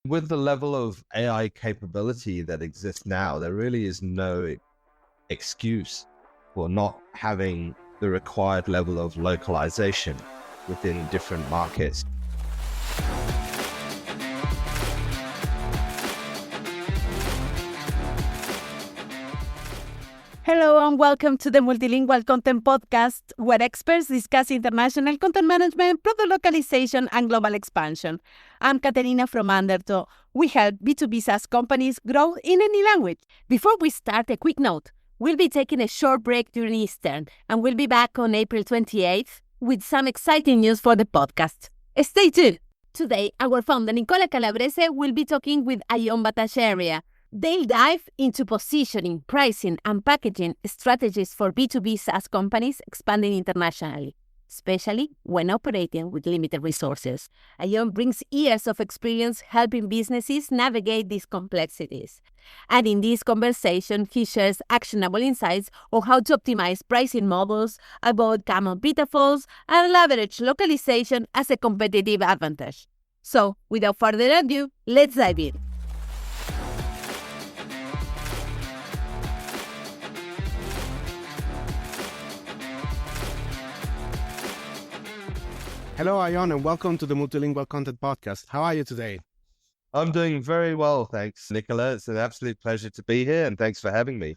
With the level of AI capability that exists now, there really is no excuse for not having the required level of localization within different markets. Hello and welcome to the Multilingual Content Podcast, where experts discuss international content management, product localization, and global expansion. I'm Caterina from Undertow. We help B2B SaaS companies grow in any language. Before we start, a quick note. We'll be taking a short break during Easter, and we'll be back on April 28th with some exciting news for the podcast. Stay tuned. Today, our founder, Nicola Calabrese, will be talking with Ayon Bhattacharyya. They'll dive into positioning, pricing, and packaging strategies for B2B SaaS companies expanding internationally, especially when operating with limited resources. Ayon brings years of experience helping businesses navigate these complexities. And in this conversation, he shares actionable insights on how to optimize pricing models, avoid common pitfalls, and leverage localization as a competitive advantage. So, without further ado, let's dive in. Hello, Ayon, and welcome to the Multilingual Content Podcast. How are you today? I'm doing very well, thanks, Nicola. It's an absolute pleasure to be here, and thanks for having me.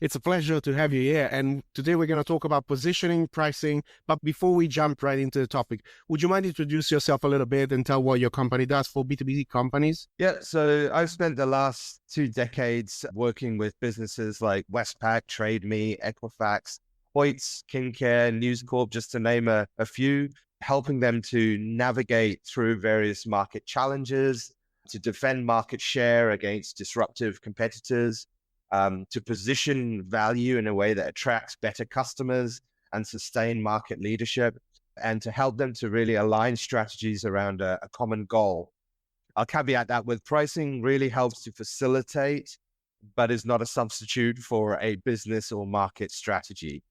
It's a pleasure to have you here. And today we're going to talk about positioning, pricing. But before we jump right into the topic, would you mind introduce yourself a little bit and tell what your company does for B2B companies? Yeah, so I've spent the last 2 decades working with businesses like Westpac, TradeMe, Equifax, Hoyts, KingCare, NewsCorp, just to name a few, helping them to navigate through various market challenges, to defend market share against disruptive competitors, to position value in a way that attracts better customers and sustain market leadership, and to help them to really align strategies around a common goal. I'll caveat that with pricing really helps to facilitate, but is not a substitute for a business or market strategy.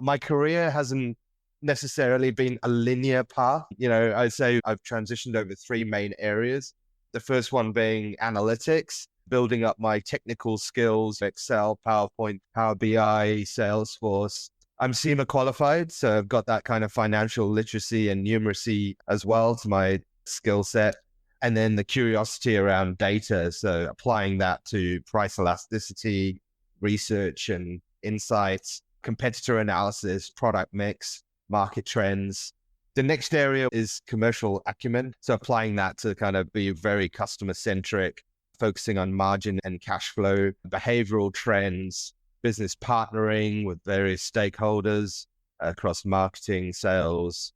My career hasn't necessarily been a linear path. I'd say I've transitioned over 3 main areas. The first one being analytics, building up my technical skills, Excel, PowerPoint, Power BI, Salesforce. I'm CIMA qualified, so I've got that kind of financial literacy and numeracy as well to my skill set. And then the curiosity around data, so applying that to price elasticity, research and insights, competitor analysis, product mix, market trends. The next area is commercial acumen. So applying that to kind of be very customer centric, focusing on margin and cash flow, behavioral trends, business partnering with various stakeholders across marketing, sales,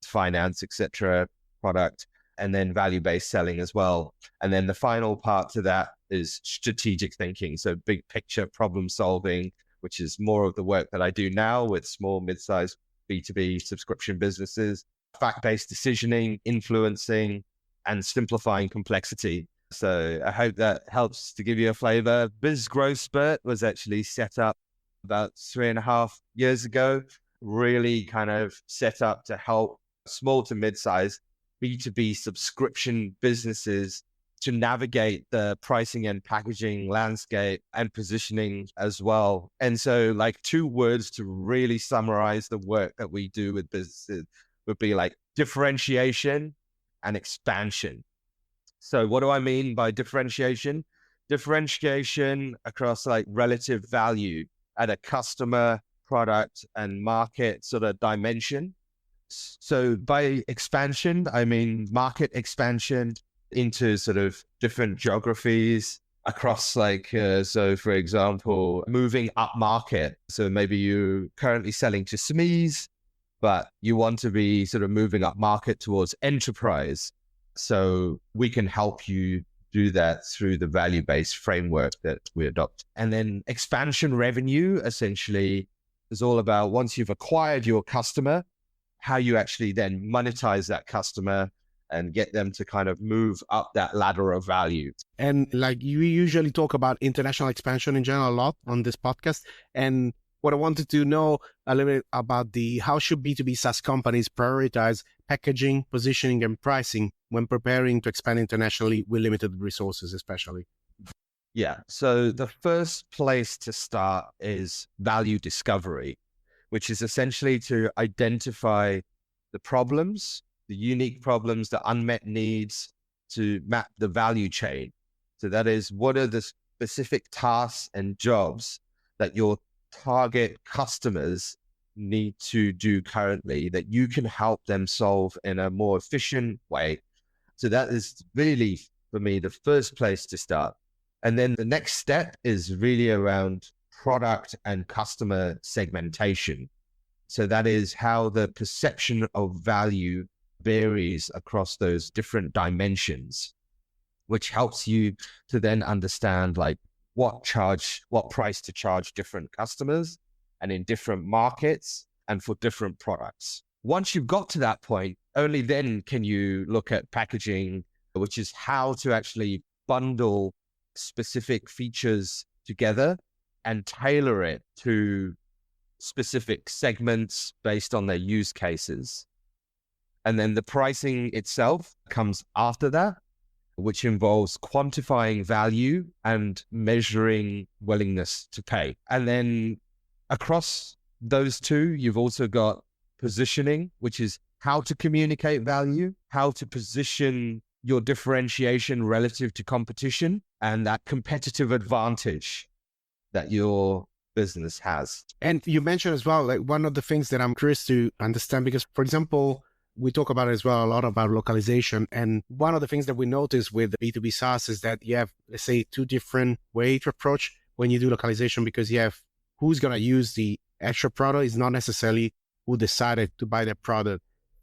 finance, etc., product, and then value-based selling as well. And then the final part to that is strategic thinking. So big picture problem solving, which is more of the work that I do now with small, mid-sized B2B subscription businesses, fact-based decisioning, influencing, and simplifying complexity. So I hope that helps to give you a flavor. Biz Growth Spurt was actually set up about 3.5 years ago, really kind of set up to help small to mid-sized B2B subscription businesses to navigate the pricing and packaging landscape and positioning as well. And so 2 words to really summarize the work that we do with businesses would be differentiation and expansion. So what do I mean by differentiation? Differentiation across relative value at a customer, product, and market sort of dimension. So by expansion, I mean market expansion into sort of different geographies across so for example, moving up market. So maybe you're currently selling to SMEs, but you want to be sort of moving up market towards enterprise. So we can help you do that through the value-based framework that we adopt. And then expansion revenue essentially is all about once you've acquired your customer, how you actually then monetize that customer and get them to kind of move up that ladder of value. And you usually talk about international expansion in general a lot on this podcast. And what I wanted to know a little bit about how should B2B SaaS companies prioritize packaging, positioning, and pricing when preparing to expand internationally with limited resources, especially? Yeah. So the first place to start is value discovery, which is essentially to identify the problems, the unique problems, the unmet needs, to map the value chain. So that is, what are the specific tasks and jobs that your target customers need to do currently that you can help them solve in a more efficient way. So that is really, for me, the first place to start. And then the next step is really around product and customer segmentation. So that is how the perception of value varies across those different dimensions, which helps you to then understand like what price to charge different customers and in different markets and for different products. Once you've got to that point, only then can you look at packaging, which is how to actually bundle specific features together and tailor it to specific segments based on their use cases. And then the pricing itself comes after that, which involves quantifying value and measuring willingness to pay. And then across those two, you've also got positioning, which is how to communicate value, how to position your differentiation relative to competition, and that competitive advantage that your business has. And you mentioned as well, like one of the things that I'm curious to understand, because for example, we talk about it as well a lot about localization. And one of the things that we notice with B2B SaaS is that you have, let's say, two different ways to approach when you do localization, because you have who's going to use the extra product is not necessarily who decided to buy that product.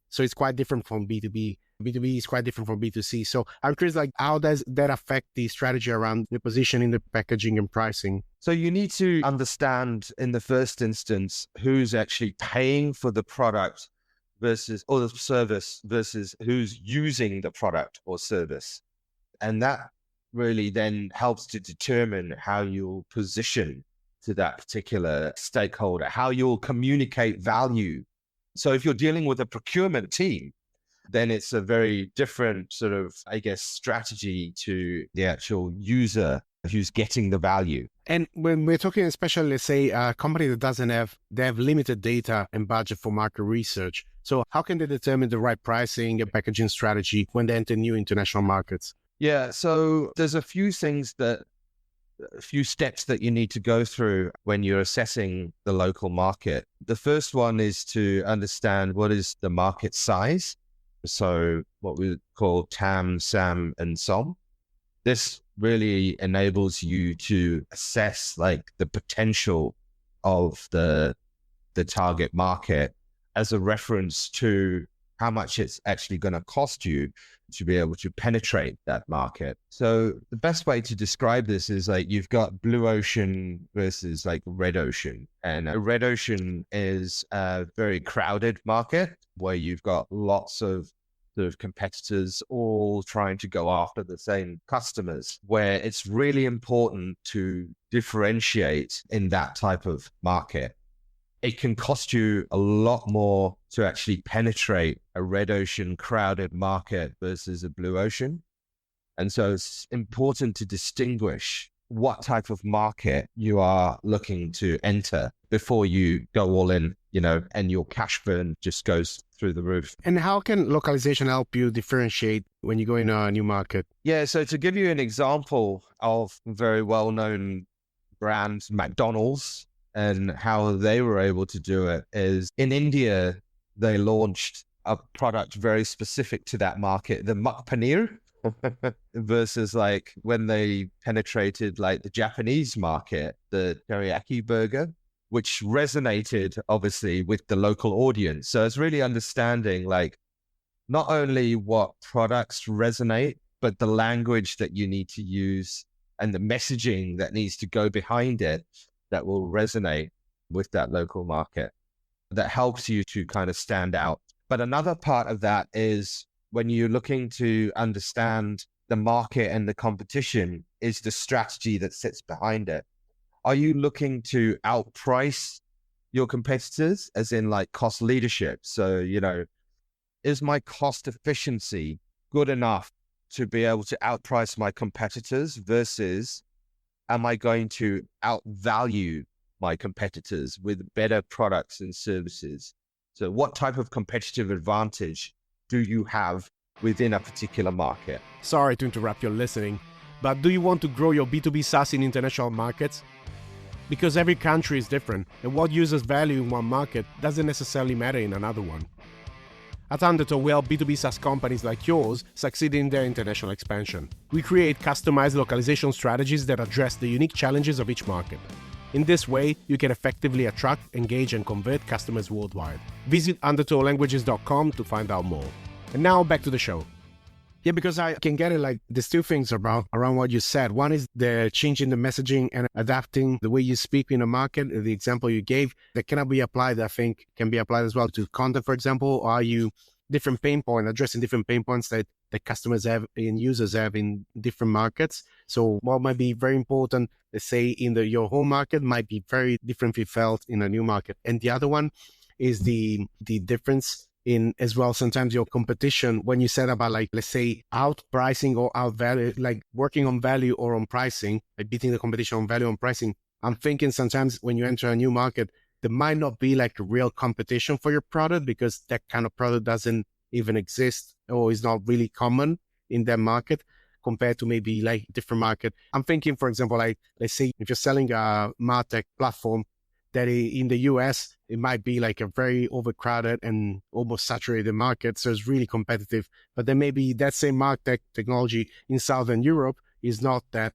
So it's quite different from B2B. B2B is quite different from B2C. So I'm curious, like, how does that affect the strategy around the positioning, the packaging and pricing? So you need to understand in the first instance, who's actually paying for the product or the service versus who's using the product or service. And that really then helps to determine how you'll position to that particular stakeholder, how you'll communicate value. So if you're dealing with a procurement team, then it's a very different sort of, I guess, strategy to the actual user who's getting the value. And when we're talking, especially, let's say, a company that they have limited data and budget for market research. So how can they determine the right pricing and packaging strategy when they enter new international markets? Yeah, so there's a few steps that you need to go through when you're assessing the local market. The first one is to understand what is the market size. So what we call TAM, SAM, and SOM. This really enables you to assess like the potential of the target market as a reference to how much it's actually going to cost you to be able to penetrate that market. So the best way to describe this is like you've got blue ocean versus like red ocean. And a red ocean is a very crowded market where you've got lots of sort of competitors all trying to go after the same customers, where it's really important to differentiate in that type of market. It can cost you a lot more to actually penetrate a red ocean crowded market versus a blue ocean. And so it's important to distinguish what type of market you are looking to enter before you go all in, and your cash burn just goes through the roof. And how can localization help you differentiate when you go in a new market? Yeah, so to give you an example of a very well-known brand, McDonald's, and how they were able to do it is in India, they launched a product very specific to that market, the Mak Paneer, versus like when they penetrated like the Japanese market, the teriyaki burger, which resonated obviously with the local audience. So it's really understanding like not only what products resonate, but the language that you need to use and the messaging that needs to go behind it that will resonate with that local market. That helps you to kind of stand out. But another part of that is when you're looking to understand the market and the competition is the strategy that sits behind it. Are you looking to outprice your competitors as in like cost leadership? So, is my cost efficiency good enough to be able to outprice my competitors versus am I going to outvalue my competitors with better products and services? So what type of competitive advantage do you have within a particular market? Sorry to interrupt your listening, but do you want to grow your B2B SaaS in international markets? Because every country is different, and what users value in one market doesn't necessarily matter in another one. At Undertow, we help B2B SaaS companies like yours succeed in their international expansion. We create customized localization strategies that address the unique challenges of each market. In this way, you can effectively attract, engage, and convert customers worldwide. Visit undertowlanguages.com to find out more. And now back to the show. Yeah, because I can get it like there's two things around what you said. One is the changing the messaging and adapting the way you speak in a market. The example you gave that cannot be applied, I think, can be applied as well to content, for example. Or are you different pain point, addressing different pain points that customers have and users have in different markets? So what might be very important, let's say in your home market, might be very differently felt in a new market. And the other one is the difference in as well, sometimes your competition, when you said about like, let's say outpricing or outvalue, like working on value or on pricing, like beating the competition on value on pricing. I'm thinking sometimes when you enter a new market, there might not be like a real competition for your product because that kind of product doesn't even exist or is not really common in that market compared to maybe like different market. I'm thinking, for example, like let's say if you're selling a MarTech platform, that in the US, it might be like a very overcrowded and almost saturated market. So it's really competitive. But then maybe that same MarTech technology in Southern Europe is not that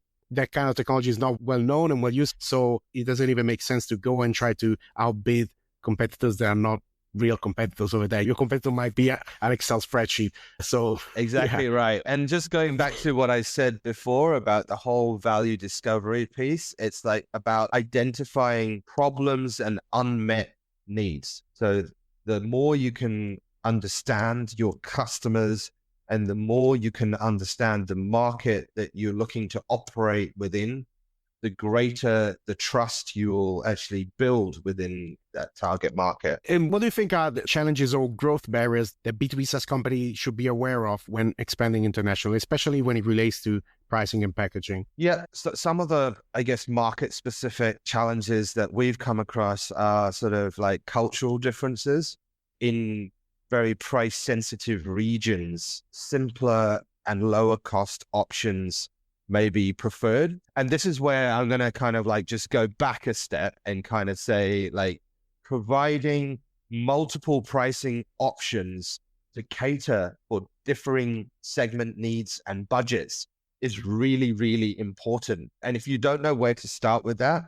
kind of technology is not well known and well used. So it doesn't even make sense to go and try to outbid competitors that are not real competitors over there. Your competitor might be an Excel spreadsheet. So exactly right. And just going back to what I said before about the whole value discovery piece, it's like about identifying problems and unmet needs. So the more you can understand your customers and the more you can understand the market that you're looking to operate within, the greater the trust you will actually build within that target market. And what do you think are the challenges or growth barriers that B2B SaaS company should be aware of when expanding internationally, especially when it relates to pricing and packaging? Yeah, so some of the, I guess, market-specific challenges that we've come across are sort of like cultural differences in very price-sensitive regions. Simpler and lower cost options may be preferred. And this is where I'm going to kind of like just go back a step and kind of say like providing multiple pricing options to cater for differing segment needs and budgets is really, really important. And if you don't know where to start with that,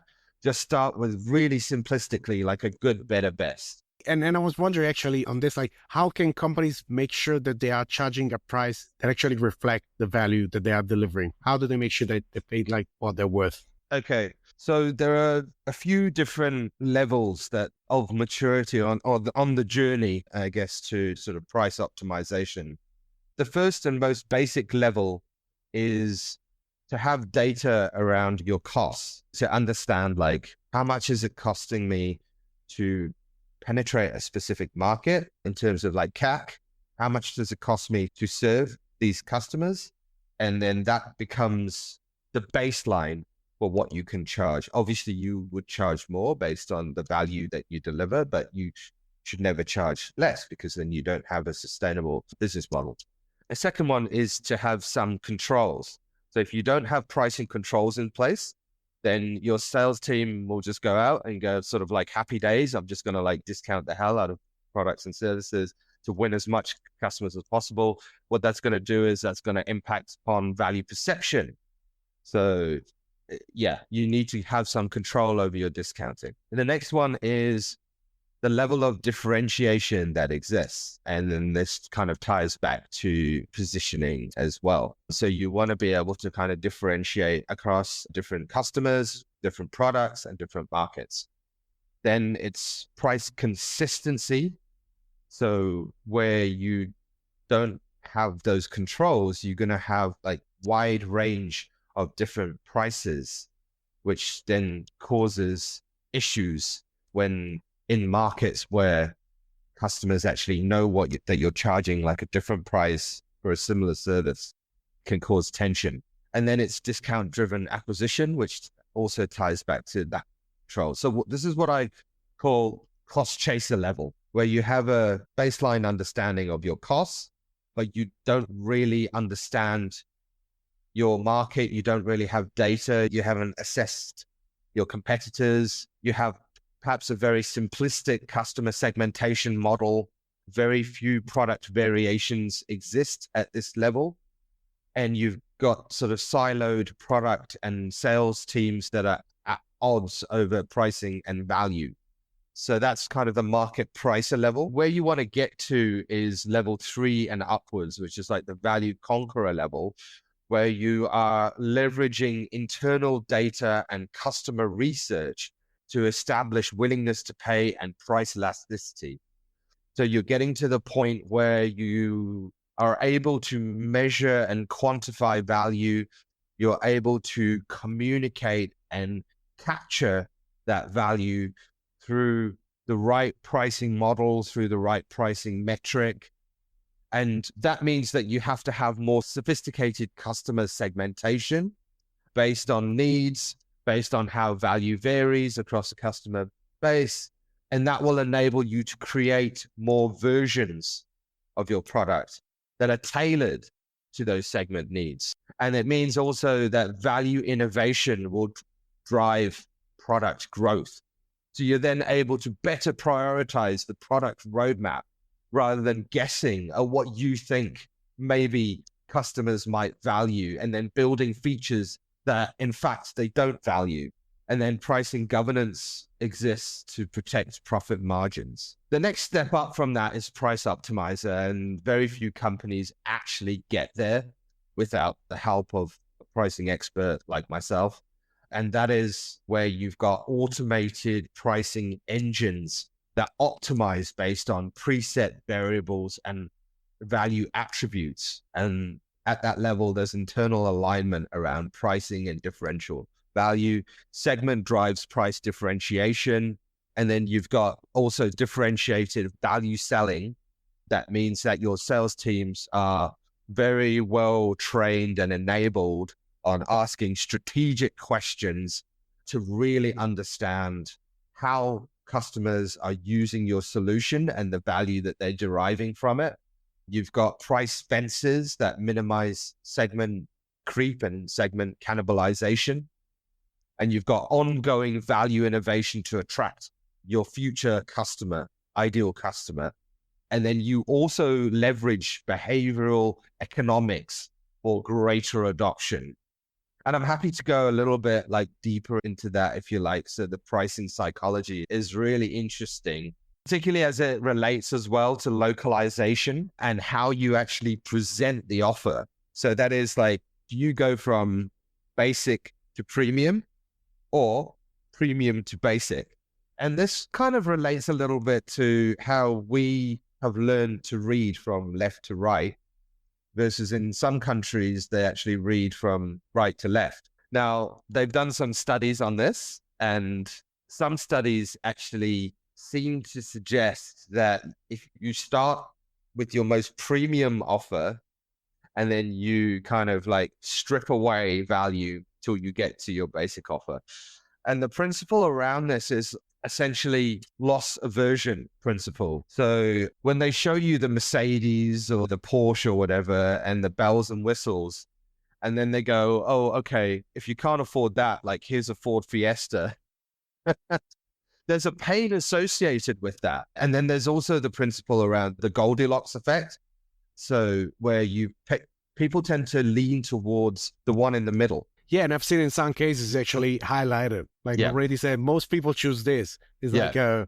just start with really simplistically like a good, better, best. And I was wondering actually on this, like how can companies make sure that they are charging a price that actually reflect the value that they are delivering? How do they make sure that they pay like what they're worth? Okay, so there are a few different levels that of maturity on the journey, I guess, to sort of price optimization. The first and most basic level is to have data around your costs, to understand like how much is it costing me to penetrate a specific market in terms of like CAC, how much does it cost me to serve these customers? And then that becomes the baseline for what you can charge. Obviously, you would charge more based on the value that you deliver, but you should never charge less because then you don't have a sustainable business model. A second one is to have some controls. So if you don't have pricing controls in place, then your sales team will just go out and go sort of like happy days. I'm just going to like discount the hell out of products and services to win as much customers as possible. What that's going to do is that's going to impact on value perception. So yeah, you need to have some control over your discounting. And the next one is the level of differentiation that exists. And then this kind of ties back to positioning as well. So you want to be able to kind of differentiate across different customers, different products, and different markets. Then it's price consistency. So where you don't have those controls, you're going to have like wide range of different prices, which then causes issues when in markets where customers actually know that you're charging like a different price for a similar service can cause tension. And then it's discount-driven acquisition, which also ties back to that control. So this is what I call cost chaser level, where you have a baseline understanding of your costs, but you don't really understand your market. You don't really have data. You haven't assessed your competitors. You have perhaps a very simplistic customer segmentation model. Very few product variations exist at this level. And you've got sort of siloed product and sales teams that are at odds over pricing and value. So that's kind of the market pricer level. Where you want to get to is level 3 and upwards, which is like the value conqueror level, where you are leveraging internal data and customer research to establish willingness to pay and price elasticity. So you're getting to the point where you are able to measure and quantify value. You're able to communicate and capture that value through the right pricing model, through the right pricing metric. And that means that you have to have more sophisticated customer segmentation based on needs, based on how value varies across the customer base. And that will enable you to create more versions of your product that are tailored to those segment needs. And it means also that value innovation will drive product growth. So you're then able to better prioritize the product roadmap rather than guessing at what you think maybe customers might value and then building features that in fact they don't value. And then pricing governance exists to protect profit margins. The next step up from that is price optimizer, and very few companies actually get there without the help of a pricing expert like myself. And that is where you've got automated pricing engines that optimize based on preset variables and value attributes. And at that level, there's internal alignment around pricing and differential value. Segment drives price differentiation. And then you've got also differentiated value selling. That means that your sales teams are very well trained and enabled on asking strategic questions to really understand how customers are using your solution and the value that they're deriving from it. You've got price fences that minimize segment creep and segment cannibalization. And you've got ongoing value innovation to attract your future customer, ideal customer. And then you also leverage behavioral economics for greater adoption. And I'm happy to go a little bit like deeper into that if you like. So the pricing psychology is really interesting, particularly as it relates as well to localization and how you actually present the offer. So that is like, do you go from basic to premium or premium to basic? And this kind of relates a little bit to how we have learned to read from left to right, versus in some countries, they actually read from right to left. Now, they've done some studies on this, and some studies actually seem to suggest that if you start with your most premium offer, and then you kind of like strip away value till you get to your basic offer. And the principle around this is essentially loss aversion principle. So when they show you the Mercedes or the Porsche or whatever and the bells and whistles, and then they go, oh, okay, if you can't afford that, like here's a Ford Fiesta. There's a pain associated with that. And then there's also the principle around the Goldilocks effect. So where people tend to lean towards the one in the middle. Yeah, and I've seen in some cases actually highlighted, like already said, most people choose this. It's like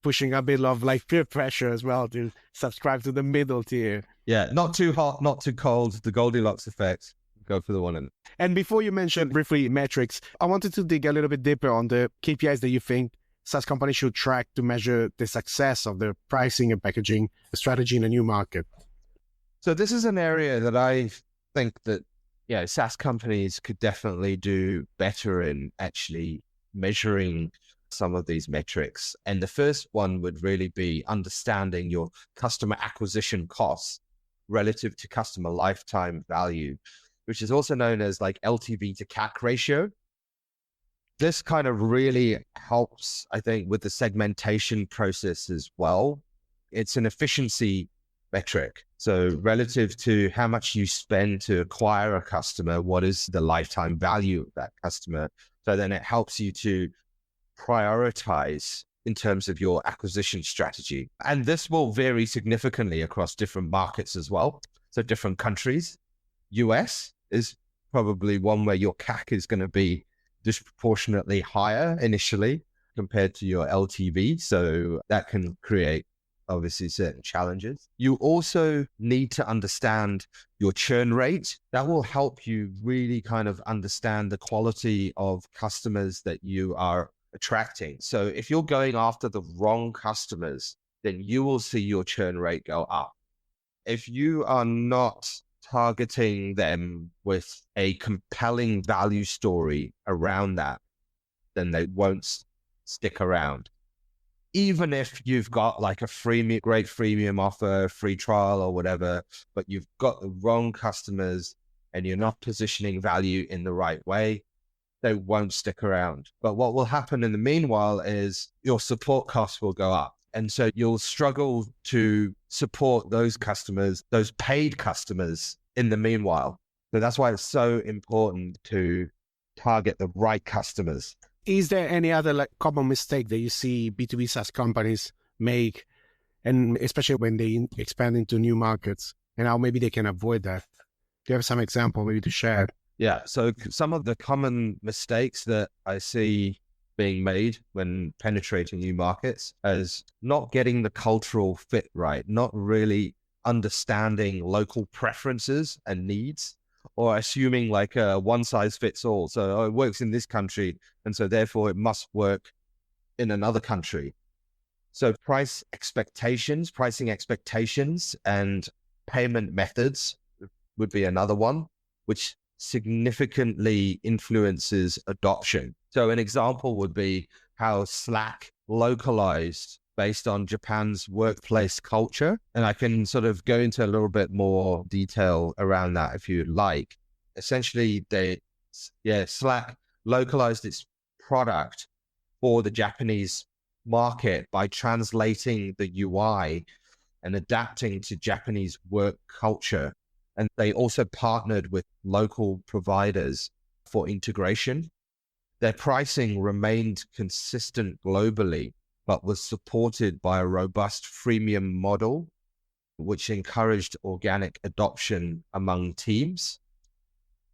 pushing a bit of like peer pressure as well to subscribe to the middle tier. Yeah, not too hot, not too cold, the Goldilocks effect. Go for the one in. And before you mentioned briefly metrics, I wanted to dig a little bit deeper on the KPIs that you think SaaS companies should track to measure the success of their pricing and packaging strategy in a new market. So this is an area that I think that SaaS companies could definitely do better in actually measuring some of these metrics. And the first one would really be understanding your customer acquisition costs. relative to customer lifetime value, which is also known as like LTV to CAC ratio. This kind of really helps, I think, with the segmentation process as well. It's an efficiency metric. So relative to how much you spend to acquire a customer, what is the lifetime value of that customer? So then it helps you to prioritize in terms of your acquisition strategy. And this will vary significantly across different markets as well. So different countries. US is probably one where your CAC is going to be disproportionately higher initially compared to your LTV. So that can create obviously certain challenges. You also need to understand your churn rate. That will help you really kind of understand the quality of customers that you are attracting. So if you're going after the wrong customers, then you will see your churn rate go up. If you are not targeting them with a compelling value story around that, then they won't stick around. Even if you've got like a great freemium offer, free trial or whatever, but you've got the wrong customers and you're not positioning value in the right way, they won't stick around. But what will happen in the meanwhile is your support costs will go up. And so you'll struggle to support those customers, those paid customers in the meanwhile. So that's why it's so important to target the right customers. Is there any other common mistake that you see B2B SaaS companies make, and especially when they expand into new markets, and how maybe they can avoid that? Do you have some example maybe to share? Yeah. So some of the common mistakes that I see being made when penetrating new markets is not getting the cultural fit right, not really understanding local preferences and needs, or assuming like a one size fits all. So it works in this country, and so therefore it must work in another country. So pricing expectations and payment methods would be another one, which significantly influences adoption. So an example would be how Slack localized based on Japan's workplace culture. And I can sort of go into a little bit more detail around that if you like. Essentially, Slack localized its product for the Japanese market by translating the UI and adapting to Japanese work culture. And they also partnered with local providers for integration. Their pricing remained consistent globally, but was supported by a robust freemium model, which encouraged organic adoption among teams.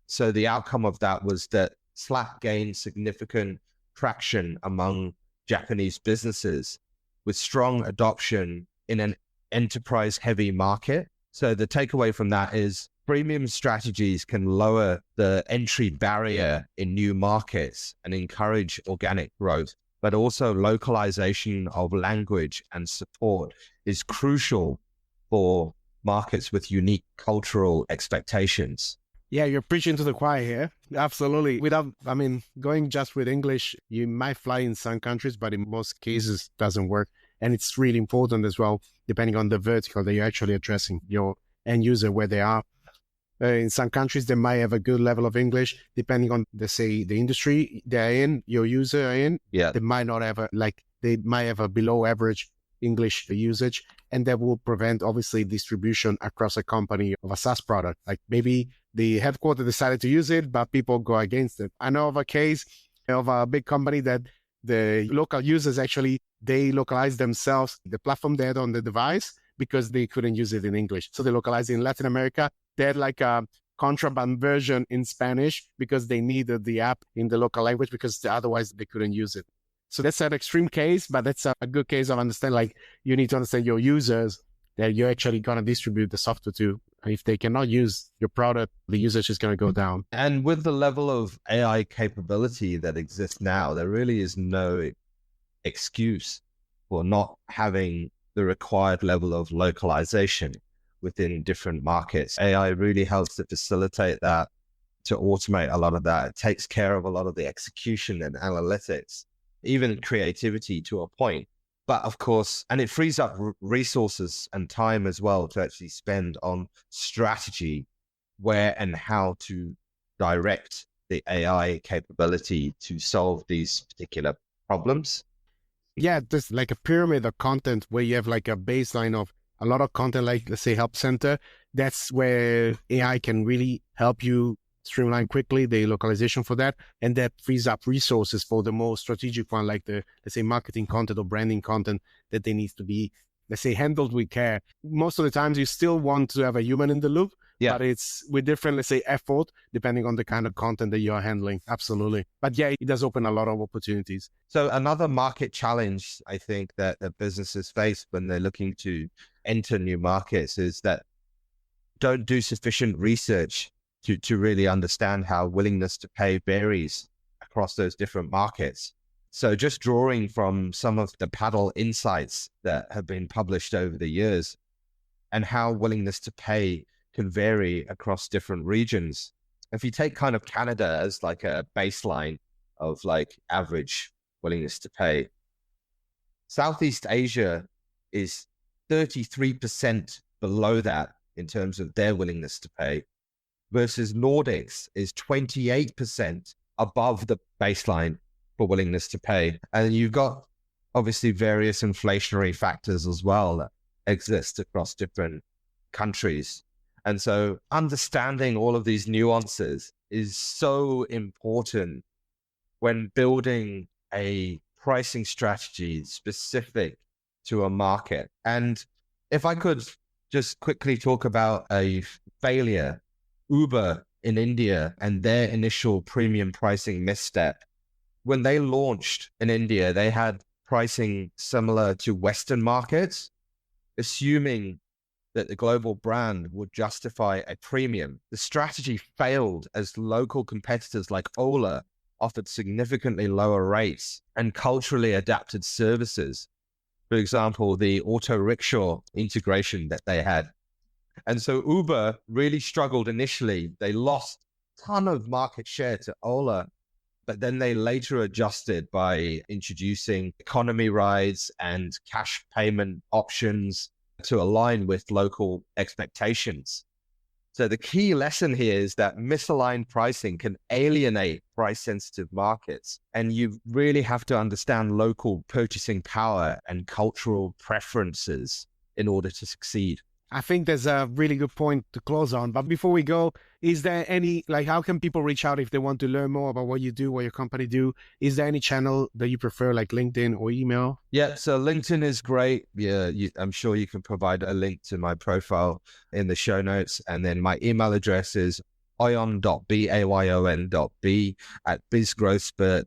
So the outcome of that was that Slack gained significant traction among Japanese businesses with strong adoption in an enterprise-heavy market. So the takeaway from that is premium strategies can lower the entry barrier in new markets and encourage organic growth. But also localization of language and support is crucial for markets with unique cultural expectations. Yeah, you're preaching to the choir here. Absolutely. Going just with English, you might fly in some countries, but in most cases doesn't work. And it's really important as well, depending on the vertical that you're actually addressing, your end user, where they are. In some countries, they might have a good level of English, depending on, let's say, the industry they're in, your user are in. Yeah. They might not have they might have a below average English usage, and that will prevent, obviously, distribution across a company of a SaaS product. Like maybe the headquarters decided to use it, but people go against it. I know of a case of a big company that the local users actually, they localized themselves, the platform they had on the device, because they couldn't use it in English. So they localized it in Latin America. They had like a contraband version in Spanish because they needed the app in the local language because otherwise they couldn't use it. So that's an extreme case, but that's a good case of understanding, like you need to understand your users that you're actually going to distribute the software to. If they cannot use your product, the usage is going to go down. And with the level of AI capability that exists now, there really is no excuse for not having the required level of localization within different markets. AI really helps to facilitate that, to automate a lot of that. It takes care of a lot of the execution and analytics, even creativity to a point. But of course, and it frees up resources and time as well to actually spend on strategy, where and how to direct the AI capability to solve these particular problems. Yeah, there's like a pyramid of content where you have like a baseline of a lot of content, like let's say Help Center. That's where AI can really help you streamline quickly the localization for that. And that frees up resources for the more strategic one, like the, let's say, marketing content or branding content that they need to be, let's say, handled with care. Most of the times you still want to have a human in the loop, but it's with different, let's say, effort, depending on the kind of content that you are handling. Absolutely. But yeah, it does open a lot of opportunities. So another market challenge, I think, that businesses face when they're looking to enter new markets is that don't do sufficient research to really understand how willingness to pay varies across those different markets. So just drawing from some of the paddle insights that have been published over the years and how willingness to pay can vary across different regions. If you take kind of Canada as like a baseline of like average willingness to pay, Southeast Asia is 33% below that in terms of their willingness to pay, versus Nordics is 28% above the baseline for willingness to pay. And you've got obviously various inflationary factors as well that exist across different countries. And so understanding all of these nuances is so important when building a pricing strategy specific to a market. And if I could just quickly talk about a failure, Uber in India and their initial premium pricing misstep. When they launched in India, they had pricing similar to Western markets, assuming that the global brand would justify a premium. The strategy failed as local competitors like Ola offered significantly lower rates and culturally adapted services. For example, the auto rickshaw integration that they had. And so Uber really struggled initially. They lost a ton of market share to Ola, but then they later adjusted by introducing economy rides and cash payment options to align with local expectations. So the key lesson here is that misaligned pricing can alienate price-sensitive markets, and you really have to understand local purchasing power and cultural preferences in order to succeed. I think there's a really good point to close on. But before we go, is there any, like, how can people reach out if they want to learn more about what you do, what your company do? Is there any channel that you prefer, like LinkedIn or email? Yeah, so LinkedIn is great. Yeah, I'm sure you can provide a link to my profile in the show notes. And then my email address is ayon.b@bizgrowthspurt.com.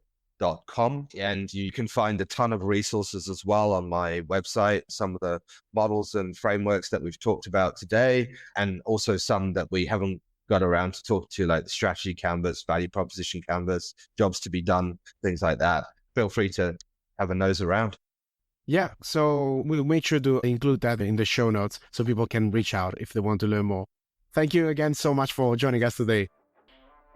And you can find a ton of resources as well on my website, some of the models and frameworks that we've talked about today, and also some that we haven't got around to talk to, like the strategy canvas, value proposition canvas, jobs to be done, things like that. Feel free to have a nose around. Yeah, so we'll make sure to include that in the show notes so people can reach out if they want to learn more. Thank you again so much for joining us today.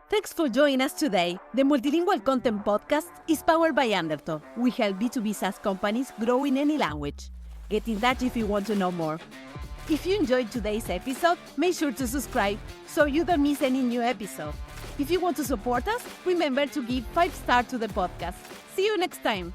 Thanks for joining us today. The Multilingual Content Podcast is powered by Undertow. We help B2B SaaS companies grow in any language. Get in touch if you want to know more. If you enjoyed today's episode, make sure to subscribe so you don't miss any new episode. If you want to support us, remember to give 5 stars to the podcast. See you next time.